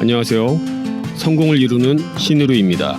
안녕하세요. 성공을 이루는 신의루입니다.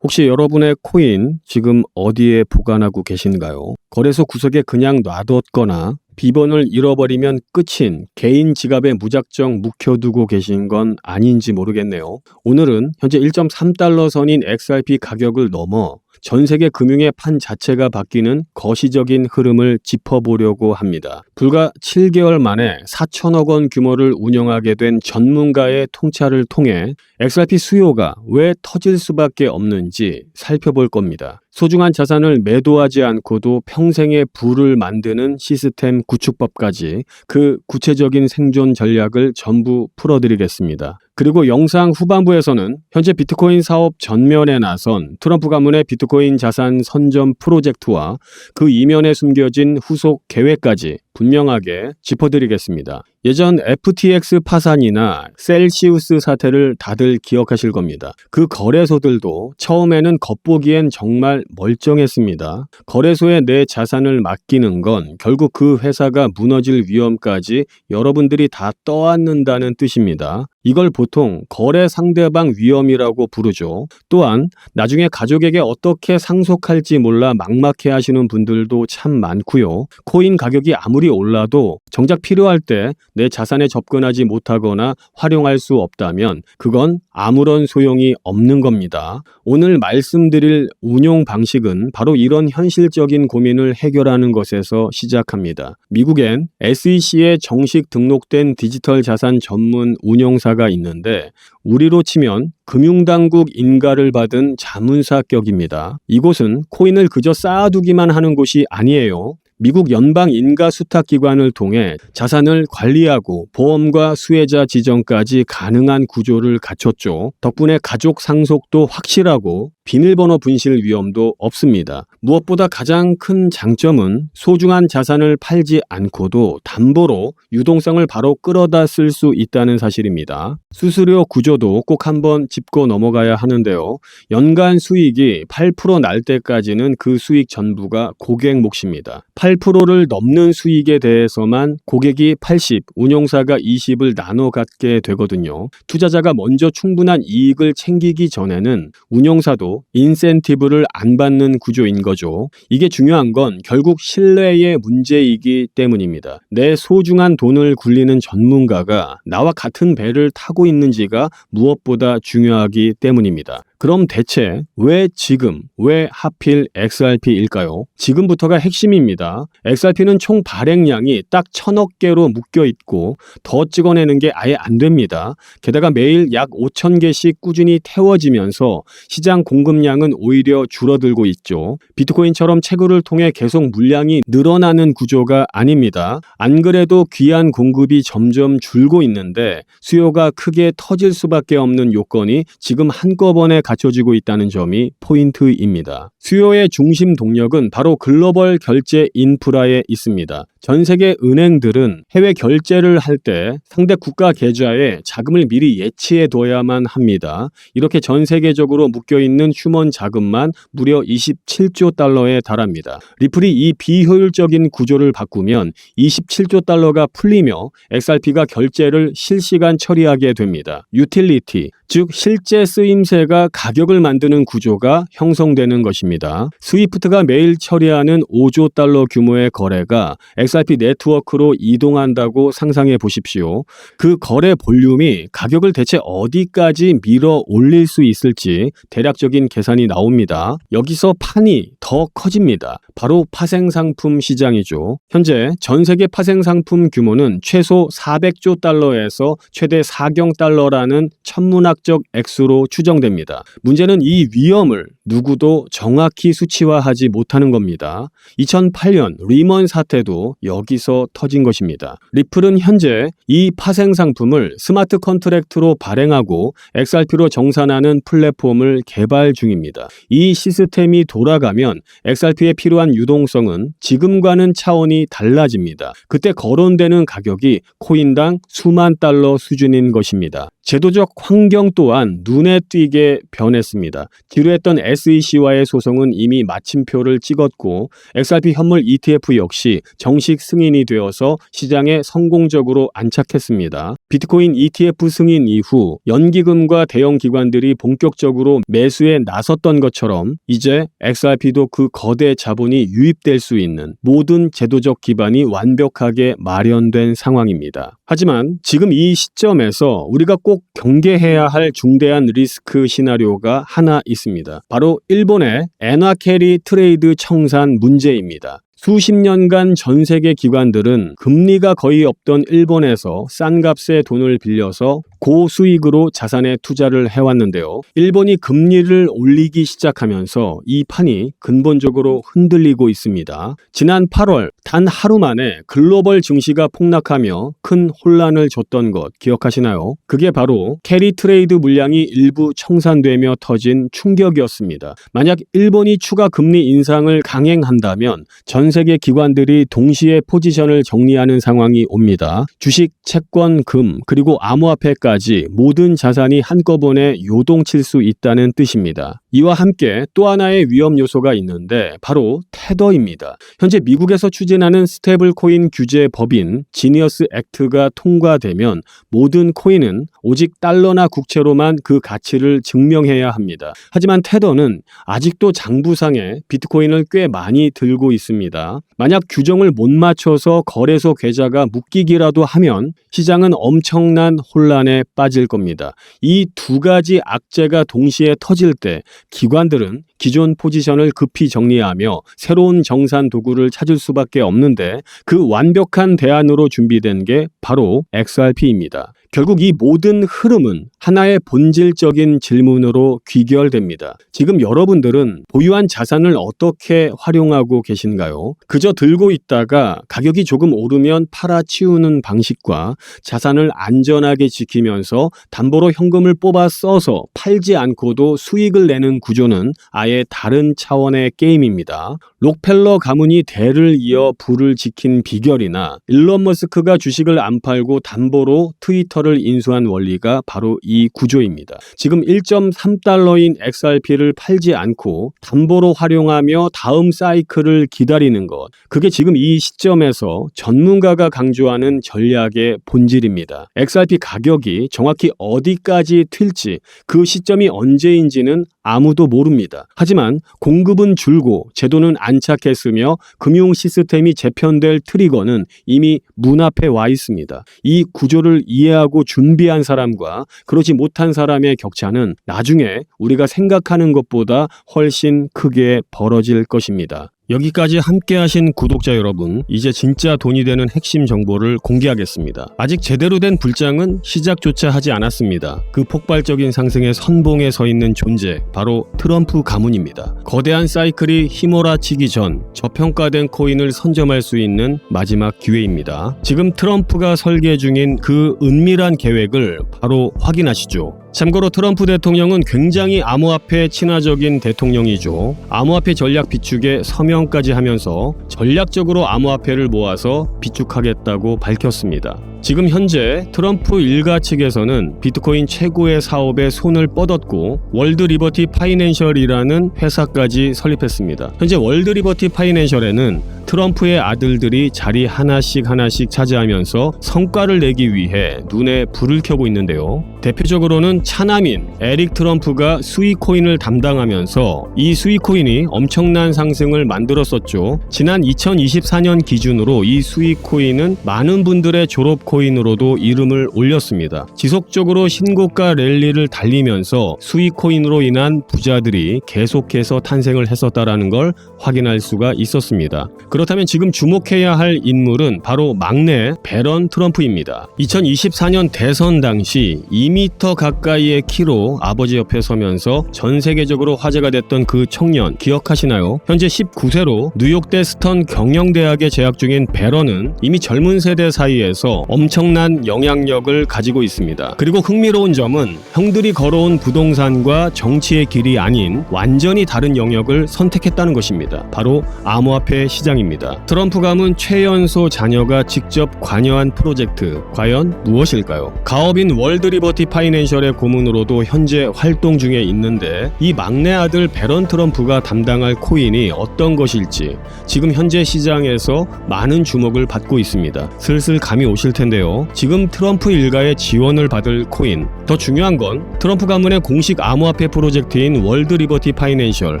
혹시 여러분의 코인 지금 어디에 보관하고 계신가요? 거래소 구석에 그냥 놔뒀거나 비번을 잃어버리면 끝인 개인 지갑에 무작정 묵혀두고 계신 건 아닌지 모르겠네요. 오늘은 현재 1.3달러 선인 XRP 가격을 넘어 전 세계 금융의 판 자체가 바뀌는 거시적인 흐름을 짚어보려고 합니다. 불과 7개월 만에 4천억 원 규모를 운영하게 된 전문가의 통찰을 통해 XRP 수요가 왜 터질 수밖에 없는지 살펴볼 겁니다. 소중한 자산을 매도하지 않고도 평생의 부를 만드는 시스템 구축법까지 그 구체적인 생존 전략을 전부 풀어드리겠습니다. 그리고 영상 후반부에서는 현재 비트코인 사업 전면에 나선 트럼프 가문의 비트코인 자산 선점 프로젝트와 그 이면에 숨겨진 후속 계획까지 분명하게 짚어드리겠습니다. 예전 FTX 파산이나 셀시우스 사태를 다들 기억하실 겁니다. 그 거래소들도 처음에는 겉보기엔 정말 멀쩡했습니다. 거래소에 내 자산을 맡기는 건 결국 그 회사가 무너질 위험까지 여러분들이 다 떠안는다는 뜻입니다. 이걸 보통 거래 상대방 위험이라고 부르죠. 또한 나중에 가족에게 어떻게 상속할지 몰라 막막해 하시는 분들도 참 많고요. 코인 가격이 아무리 올라도 정작 필요할 때 내 자산에 접근하지 못하거나 활용할 수 없다면 그건 아무런 소용이 없는 겁니다. 오늘 말씀드릴 운용 방식은 바로 이런 현실적인 고민을 해결하는 것에서 시작합니다. 미국엔 SEC에 정식 등록된 디지털 자산 전문 운용사가 있는데 우리로 치면 금융당국 인가를 받은 자문사격입니다. 이곳은 코인을 그저 쌓아두기만 하는 곳이 아니에요. 미국 연방인가수탁기관을 통해 자산을 관리하고 보험과 수혜자 지정까지 가능한 구조를 갖췄죠. 덕분에 가족 상속도 확실하고 비밀번호 분실 위험도 없습니다. 무엇보다 가장 큰 장점은 소중한 자산을 팔지 않고도 담보로 유동성을 바로 끌어다 쓸 수 있다는 사실입니다. 수수료 구조도 꼭 한번 짚고 넘어가야 하는데요. 연간 수익이 8% 날 때까지는 그 수익 전부가 고객 몫입니다. 8%를 넘는 수익에 대해서만 고객이 80, 운용사가 20을 나눠 갖게 되거든요. 투자자가 먼저 충분한 이익을 챙기기 전에는 운용사도 인센티브를 안 받는 구조인 거죠. 이게 중요한 건 결국 신뢰의 문제이기 때문입니다. 내 소중한 돈을 굴리는 전문가가 나와 같은 배를 타고 있는지가 무엇보다 중요하기 때문입니다. 그럼 대체 왜 지금, 왜 하필 XRP일까요? 지금부터가 핵심입니다. XRP는 총 발행량이 딱 1000억 개로 묶여 있고 더 찍어내는 게 아예 안 됩니다. 게다가 매일 약 5000개씩 꾸준히 태워지면서 시장 공급량은 오히려 줄어들고 있죠. 비트코인처럼 채굴을 통해 계속 물량이 늘어나는 구조가 아닙니다. 안 그래도 귀한 공급이 점점 줄고 있는데 수요가 크게 터질 수밖에 없는 요건이 지금 한꺼번에 갖춰지고 있다는 점이 포인트입니다. 수요의 중심 동력은 바로 글로벌 결제 인프라에 있습니다. 전 세계 은행들은 해외 결제를 할 때 상대 국가 계좌에 자금을 미리 예치해 둬야만 합니다. 이렇게 전 세계적으로 묶여있는 휴먼 자금만 무려 27조 달러에 달합니다. 리플이 이 비효율적인 구조를 바꾸면 27조 달러가 풀리며 XRP가 결제를 실시간 처리하게 됩니다. 유틸리티, 즉 실제 쓰임새가 가격을 만드는 구조가 형성되는 것입니다. 스위프트가 매일 처리하는 5조 달러 규모의 거래가 XRP 네트워크로 이동한다고 상상해 보십시오. 그 거래 볼륨이 가격을 대체 어디까지 밀어 올릴 수 있을지 대략적인 계산이 나옵니다. 여기서 판이 더 커집니다. 바로 파생상품 시장이죠. 현재 전 세계 파생상품 규모는 최소 400조 달러에서 최대 4경 달러라는 천문학적 액수로 추정됩니다. 문제는 이 위험을 누구도 정확히 수치화하지 못하는 겁니다. 2008년 리먼 사태도 여기서 터진 것입니다. 리플은 현재 이 파생 상품을 스마트 컨트랙트로 발행하고 XRP로 정산하는 플랫폼을 개발 중입니다. 이 시스템이 돌아가면 XRP에 필요한 유동성은 지금과는 차원이 달라집니다. 그때 거론되는 가격이 코인당 수만 달러 수준인 것입니다. 제도적 환경 소송 또한 눈에 띄게 변했습니다. 지루했던 SEC와의 소송은 이미 마침표를 찍었고 XRP 현물 ETF 역시 정식 승인이 되어서 시장에 성공적으로 안착했습니다. 비트코인 ETF 승인 이후 연기금과 대형 기관들이 본격적으로 매수에 나섰던 것처럼 이제 XRP도 그 거대 자본이 유입될 수 있는 모든 제도적 기반이 완벽하게 마련된 상황입니다. 하지만 지금 이 시점에서 우리가 꼭 경계해야 할 중대한 리스크 시나리오가 하나 있습니다. 바로 일본의 엔화 캐리 트레이드 청산 문제입니다. 수십 년간 전 세계 기관들은 금리가 거의 없던 일본에서 싼 값에 돈을 빌려서 고수익으로 자산에 투자를 해왔는데요. 일본이 금리를 올리기 시작하면서 이 판이 근본적으로 흔들리고 있습니다. 지난 8월 단 하루 만에 글로벌 증시가 폭락하며 큰 혼란을 줬던 것 기억하시나요? 그게 바로 캐리 트레이드 물량이 일부 청산되며 터진 충격이었습니다. 만약 일본이 추가 금리 인상을 강행한다면 전 세계 기관들이 동시에 포지션을 정리하는 상황이 옵니다. 주식, 채권, 금, 그리고 암호화폐까지 모든 자산이 한꺼번에 요동칠 수 있다는 뜻입니다. 이와 함께 또 하나의 위험 요소가 있는데 바로 테더입니다. 현재 미국에서 추진하는 스테이블 코인 규제 법인 지니어스 액트가 통과되면 모든 코인은 오직 달러나 국채로만 그 가치를 증명해야 합니다. 하지만 테더는 아직도 장부상에 비트코인을 꽤 많이 들고 있습니다. 만약 규정을 못 맞춰서 거래소 계좌가 묶이기라도 하면 시장은 엄청난 혼란에 빠질 겁니다. 이 두 가지 악재가 동시에 터질 때 기관들은 기존 포지션을 급히 정리하며 새로운 정산 도구를 찾을 수밖에 없는데 그 완벽한 대안으로 준비된 게 바로 XRP입니다. 결국 이 모든 흐름은 하나의 본질적인 질문으로 귀결됩니다. 지금 여러분들은 보유한 자산을 어떻게 활용하고 계신가요? 그저 들고 있다가 가격이 조금 오르면 팔아치우는 방식과 자산을 안전하게 지키면서 담보로 현금을 뽑아 써서 팔지 않고도 수익을 내는 구조는 아예 다른 차원의 게임입니다. 록펠러 가문이 대를 이어 부를 지킨 비결이나 일론 머스크가 주식을 안 팔고 담보로 트위터를 인수한 원리가 바로 이 구조입니다. 지금 1.3달러인 XRP를 팔지 않고 담보로 활용하며 다음 사이클을 기다리는 것. 그게 지금 이 시점에서 전문가가 강조하는 전략의 본질입니다. XRP 가격이 정확히 어디까지 튈지 그 시점이 언제인지는 아무도 모릅니다. 하지만 공급은 줄고 제도는 안착했으며 금융 시스템이 재편될 트리거는 이미 문 앞에 와 있습니다. 이 구조를 이해하고 준비한 사람과 그러지 못한 사람의 격차는 나중에 우리가 생각하는 것보다 훨씬 크게 벌어질 것입니다. 여기까지 함께 하신 구독자 여러분, 이제 진짜 돈이 되는 핵심 정보를 공개하겠습니다. 아직 제대로 된 불장은 시작조차 하지 않았습니다. 그 폭발적인 상승의 선봉에 서 있는 존재, 바로 트럼프 가문입니다. 거대한 사이클이 휘몰아치기 전 저평가된 코인을 선점할 수 있는 마지막 기회입니다. 지금 트럼프가 설계 중인 그 은밀한 계획을 바로 확인하시죠. 참고로 트럼프 대통령은 굉장히 암호화폐 친화적인 대통령이죠. 암호화폐 전략 비축에 서명까지 하면서 전략적으로 암호화폐를 모아서 비축하겠다고 밝혔습니다. 지금 현재 트럼프 일가 측에서는 비트코인 최고의 사업에 손을 뻗었고 월드 리버티 파이낸셜이라는 회사까지 설립했습니다. 현재 월드 리버티 파이낸셜에는 트럼프의 아들들이 자리 하나씩 차지하면서 성과를 내기 위해 눈에 불을 켜고 있는데요. 대표적으로는 차남인 에릭 트럼프가 스위코인을 담당하면서 이 스위코인이 엄청난 상승을 만들었었죠. 지난 2024년 기준으로 이 스위코인은 많은 분들의 졸업 코인으로도 이름을 올렸습니다. 지속적으로 신고가 랠리를 달리면서 스위코인으로 인한 부자들이 계속해서 탄생을 했었다라는 걸 확인할 수가 있었습니다. 그렇다면 지금 주목해야 할 인물은 바로 막내 배런 트럼프입니다. 2024년 대선 당시 2m 가까이의 키로 아버지 옆에 서면서 전 세계적으로 화제가 됐던 그 청년 기억하시나요? 현재 19세로 뉴욕대 스턴 경영대학에 재학 중인 배런은 이미 젊은 세대 사이에서 엄청난 영향력을 가지고 있습니다. 그리고 흥미로운 점은 형들이 걸어온 부동산과 정치의 길이 아닌 완전히 다른 영역을 선택했다는 것입니다. 바로 암호화폐 시장입니다. 코인입니다. 트럼프 가문 최연소 자녀가 직접 관여한 프로젝트, 과연 무엇일까요? 가업인 월드리버티 파이낸셜의 고문으로도 현재 활동 중에 있는데 이 막내 아들 배런 트럼프가 담당할 코인이 어떤 것일지 지금 현재 시장에서 많은 주목을 받고 있습니다. 슬슬 감이 오실 텐데요. 지금 트럼프 일가의 지원을 받을 코인, 더 중요한 건 트럼프 가문의 공식 암호화폐 프로젝트인 월드리버티 파이낸셜,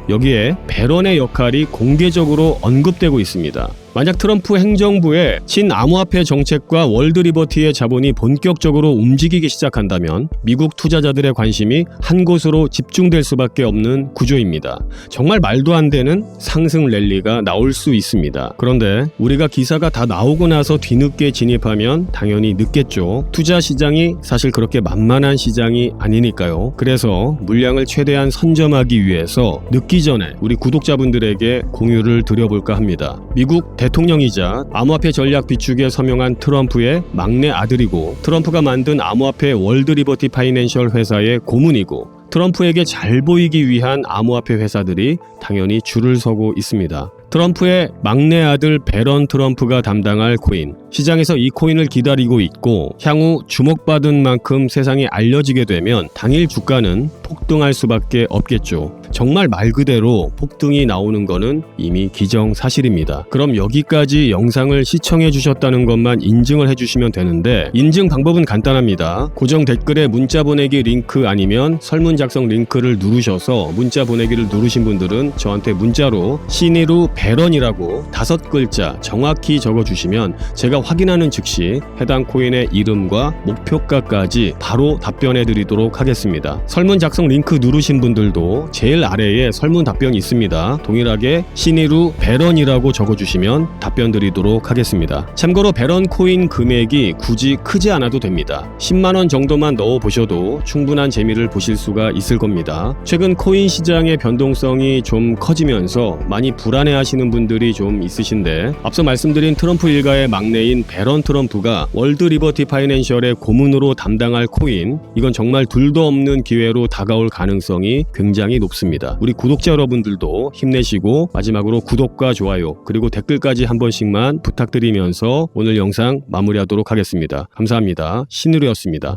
여기에 배런의 역할이 공개적으로 언급되고 있습니다. 만약 트럼프 행정부의 친암호화폐 정책과 월드리버티의 자본이 본격적으로 움직이기 시작한다면 미국 투자자들의 관심이 한 곳으로 집중될 수밖에 없는 구조입니다. 정말 말도 안 되는 상승 랠리가 나올 수 있습니다. 그런데 우리가 기사가 다 나오고 나서 뒤늦게 진입하면 당연히 늦겠죠. 투자 시장이 사실 그렇게 만만한 시장이 아니니까요. 그래서 물량을 최대한 선점하기 위해서 늦기 전에 우리 구독자분들에게 공유를 드려볼까 합니다. 미국 대통령이자 암호화폐 전략 비축에 서명한 트럼프의 막내 아들이고 트럼프가 만든 암호화폐 월드리버티 파이낸셜 회사의 고문이고 트럼프에게 잘 보이기 위한 암호화폐 회사들이 당연히 줄을 서고 있습니다. 트럼프의 막내 아들 배런 트럼프가 담당할 코인, 시장에서 이 코인을 기다리고 있고 향후 주목받은 만큼 세상에 알려지게 되면 당일 주가는 폭등할 수밖에 없겠죠. 정말 말 그대로 폭등이 나오는 거는 이미 기정사실입니다. 그럼 여기까지 영상을 시청해 주셨다는 것만 인증을 해주시면 되는데 인증 방법은 간단합니다. 고정 댓글에 문자 보내기 링크 아니면 설문 작성 링크를 누르셔서 문자 보내기를 누르신 분들은 저한테 문자로 신의루 배런이라고 5글자 정확히 적어주시면 제가 확인하는 즉시 해당 코인의 이름과 목표가까지 바로 답변해 드리도록 하겠습니다. 설문 작성 링크 누르신 분들도 제일 아래에 설문 답변이 있습니다. 동일하게 신의루 배런이라고 적어주시면 답변 드리도록 하겠습니다. 참고로 배런 코인 금액이 굳이 크지 않아도 됩니다. 10만원 정도만 넣어보셔도 충분한 재미를 보실 수가 있을 겁니다. 최근 코인 시장의 변동성이 좀 커지면서 많이 불안해하시는 분들이 좀 있으신데 앞서 말씀드린 트럼프 일가의 막내인 배런 트럼프가 월드리버티 파이낸셜의 고문으로 담당할 코인, 이건 정말 둘도 없는 기회로 다가올 가능성이 굉장히 높습니다. 우리 구독자 여러분들도 힘내시고 마지막으로 구독과 좋아요 그리고 댓글까지 한 번씩만 부탁드리면서 오늘 영상 마무리하도록 하겠습니다. 감사합니다. 신의루였습니다.